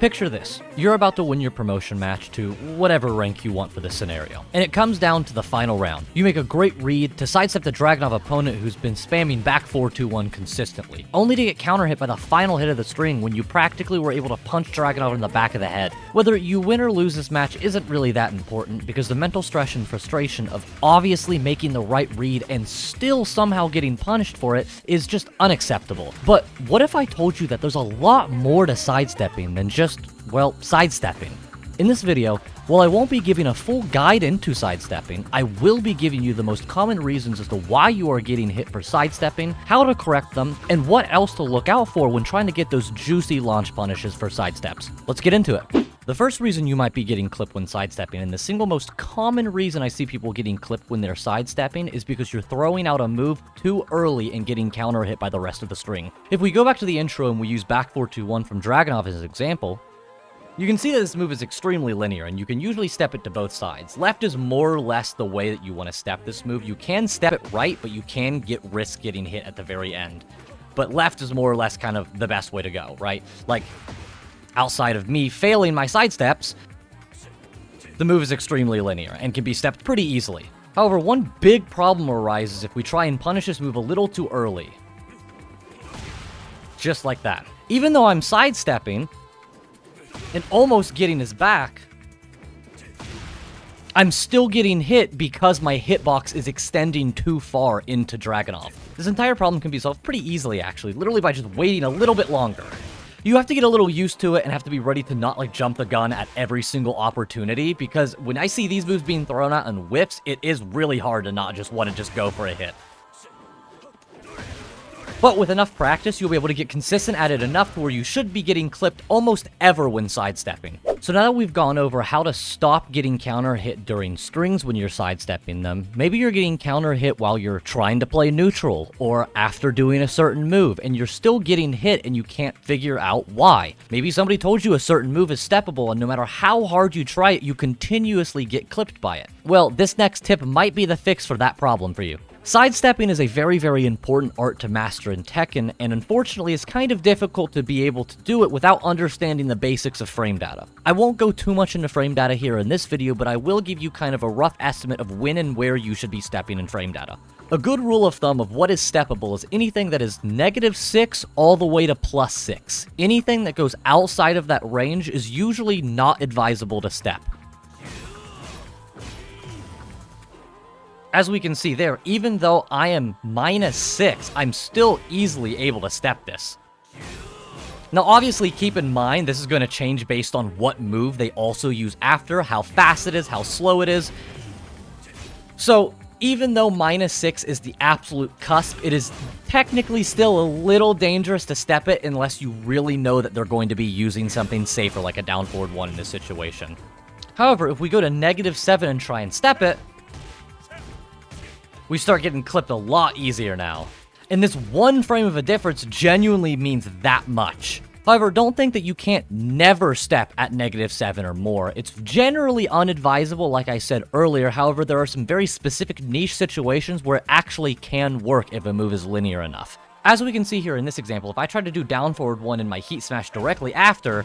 Picture this. You're about to win your promotion match to whatever rank you want for this scenario. And it comes down to the final round. You make a great read to sidestep the Dragunov opponent who's been spamming back 4-2-1 consistently, only to get counter hit by the final hit of the string when you practically were able to punch Dragunov in the back of the head. Whether you win or lose this match isn't really that important, because the mental stress and frustration of obviously making the right read and still somehow getting punished for it is just unacceptable. But what if I told you that there's a lot more to sidestepping than just, well, sidestepping? In this video, while I won't be giving a full guide into sidestepping, I will be giving you the most common reasons as to why you are getting hit for sidestepping, how to correct them, and what else to look out for when trying to get those juicy launch punishes for sidesteps. Let's get into it. The first reason you might be getting clipped when sidestepping, and the single most common reason I see people getting clipped when they're sidestepping, is because you're throwing out a move too early and getting counter hit by the rest of the string. If we go back to the intro and we use back 4-2-1 from Dragunov as an example, you can see that this move is extremely linear, and you can usually step it to both sides. Left is more or less the way that you want to step this move. You can step it right, but you can risk getting hit at the very end. But left is more or less kind of the best way to go, right? Like, outside of me failing my sidesteps, the move is extremely linear and can be stepped pretty easily. However, one big problem arises if we try and punish this move a little too early. Just like that. Even though I'm sidestepping and almost getting his back, I'm still getting hit because my hitbox is extending too far into Dragunov. This entire problem can be solved pretty easily, actually, literally by just waiting a little bit longer. You have to get a little used to it and have to be ready to not, like, jump the gun at every single opportunity, because when I see these moves being thrown out in whiffs, it is really hard to not just want to just go for a hit. But with enough practice, you'll be able to get consistent at it enough to where you should be getting clipped almost ever when sidestepping. So now that we've gone over how to stop getting counter hit during strings when you're sidestepping them, maybe you're getting counter hit while you're trying to play neutral, or after doing a certain move, and you're still getting hit and you can't figure out why. Maybe somebody told you a certain move is steppable, and no matter how hard you try it, you continuously get clipped by it. Well, this next tip might be the fix for that problem for you. Sidestepping is a very, very important art to master in Tekken, and unfortunately it's kind of difficult to be able to do it without understanding the basics of frame data. I won't go too much into frame data here in this video, but I will give you kind of a rough estimate of when and where you should be stepping in frame data. A good rule of thumb of what is steppable is anything that is -6 all the way to +6. Anything that goes outside of that range is usually not advisable to step. As we can see there, even though I am -6, I'm still easily able to step this. Now obviously keep in mind, this is going to change based on what move they also use after, how fast it is, how slow it is. So even though -6 is the absolute cusp, it is technically still a little dangerous to step it unless you really know that they're going to be using something safer like a down forward 1 in this situation. However, if we go to -7 and try and step it, we start getting clipped a lot easier now. And this one frame of a difference genuinely means that much. However, don't think that you can't never step at -7 or more. It's generally unadvisable, like I said earlier. However, there are some very specific niche situations where it actually can work if a move is linear enough. As we can see here in this example, if I try to do down forward 1 in my heat smash directly after,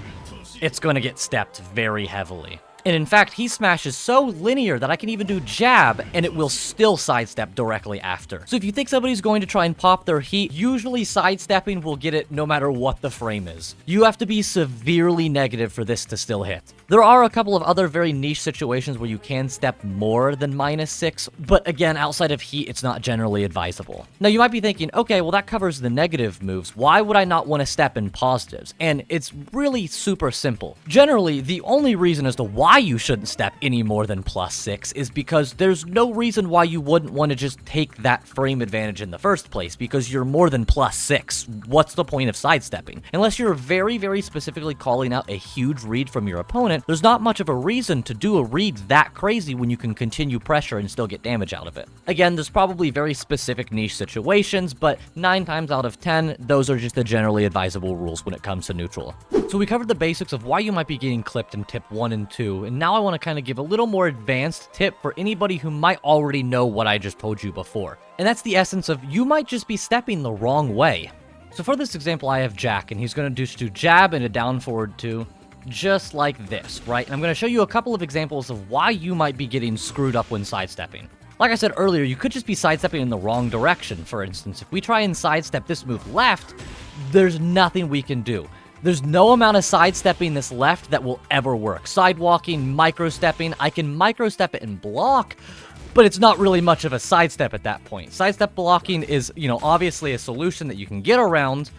it's going to get stepped very heavily. And in fact, Heat Smash is so linear that I can even do jab, and it will still sidestep directly after. So if you think somebody's going to try and pop their heat, usually sidestepping will get it no matter what the frame is. You have to be severely negative for this to still hit. There are a couple of other very niche situations where you can step more than -6, but again, outside of heat, it's not generally advisable. Now you might be thinking, okay, well that covers the negative moves. Why would I not want to step in positives? And it's really super simple. Generally, the only reason as to why you shouldn't step any more than +6 is because there's no reason why you wouldn't want to just take that frame advantage in the first place, because you're more than +6. What's the point of sidestepping? Unless you're very, very specifically calling out a huge read from your opponent, there's not much of a reason to do a read that crazy when you can continue pressure and still get damage out of it. Again, there's probably very specific niche situations, but 9 times out of 10, those are just the generally advisable rules when it comes to neutral. So we covered the basics of why you might be getting clipped in tip 1 and 2, and now I want to kind of give a little more advanced tip for anybody who might already know what I just told you before. And that's the essence of you might just be stepping the wrong way. So for this example, I have Jack, and he's going to just do jab and a down forward 2, just like this, right? And I'm going to show you a couple of examples of why you might be getting screwed up when sidestepping. Like I said earlier, you could just be sidestepping in the wrong direction. For instance, if we try and sidestep this move left, there's nothing we can do. There's no amount of sidestepping this left that will ever work. Sidewalking, microstepping, I can microstep it and block, but it's not really much of a sidestep at that point. Sidestep blocking is, obviously a solution that you can get around.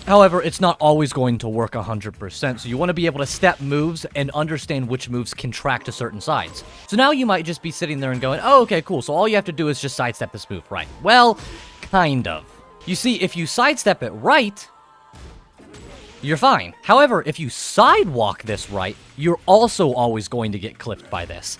However, it's not always going to work 100%, so you want to be able to step moves and understand which moves can track to certain sides. So now you might just be sitting there and going, oh, okay, cool, so all you have to do is just sidestep this move, right? Well, kind of. You see, if you sidestep it right, you're fine. However, if you sidewalk this right, you're also always going to get clipped by this.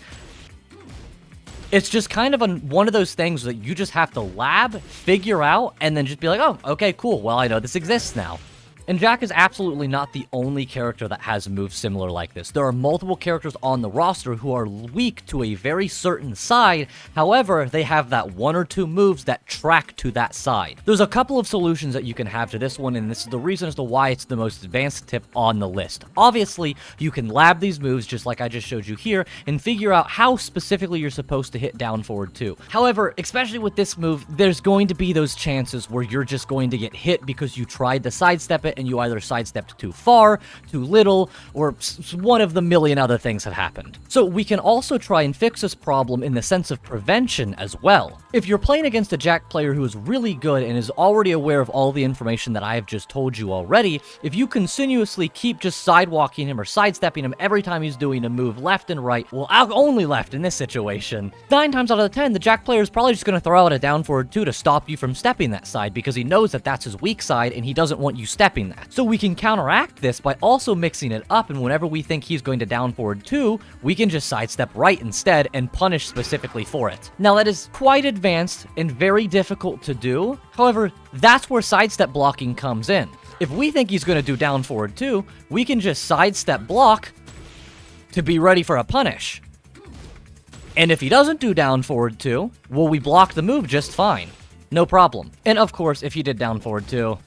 It's just kind of one of those things that you just have to lab, figure out, and then just be like, oh, okay, cool, well, I know this exists now. And Jack is absolutely not the only character that has moves similar like this. There are multiple characters on the roster who are weak to a very certain side, however, they have that one or two moves that track to that side. There's a couple of solutions that you can have to this one, and this is the reason as to why it's the most advanced tip on the list. Obviously, you can lab these moves just like I just showed you here, and figure out how specifically you're supposed to hit down forward too. However, especially with this move, there's going to be those chances where you're just going to get hit because you tried to sidestep it, and you either sidestepped too far, too little, or one of the million other things have happened. So we can also try and fix this problem in the sense of prevention as well. If you're playing against a Jack player who is really good and is already aware of all the information that I have just told you already, if you continuously keep just sidewalking him or sidestepping him every time he's doing a move left and right, well, only left in this situation, 9 times out of 10, the Jack player is probably just going to throw out a down forward 2 to stop you from stepping that side because he knows that that's his weak side and he doesn't want you stepping that. So we can counteract this by also mixing it up, and whenever we think he's going to down forward 2, we can just sidestep right instead and punish specifically for it. Now that is quite advanced and very difficult to do, however, that's where sidestep blocking comes in. If we think he's going to do down forward 2, we can just sidestep block to be ready for a punish. And if he doesn't do down forward 2, well, we block the move just fine. No problem. And of course, if he did down forward 2,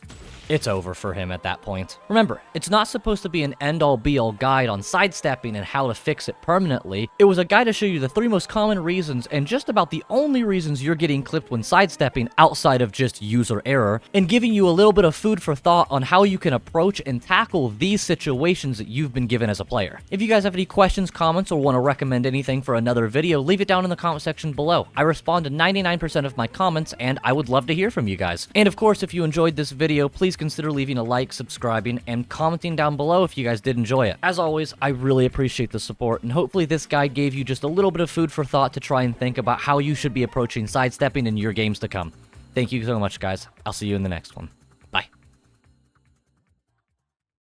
it's over for him at that point. Remember, it's not supposed to be an end-all be-all guide on sidestepping and how to fix it permanently. It was a guide to show you the 3 most common reasons and just about the only reasons you're getting clipped when sidestepping outside of just user error, and giving you a little bit of food for thought on how you can approach and tackle these situations that you've been given as a player. If you guys have any questions, comments, or want to recommend anything for another video, leave it down in the comment section below. I respond to 99% of my comments, and I would love to hear from you guys. And of course, if you enjoyed this video, please consider leaving a like, subscribing, and commenting down below if you guys did enjoy it. As always, I really appreciate the support, and hopefully this guide gave you just a little bit of food for thought to try and think about how you should be approaching sidestepping in your games to come. Thank you so much, guys. I'll see you in the next one.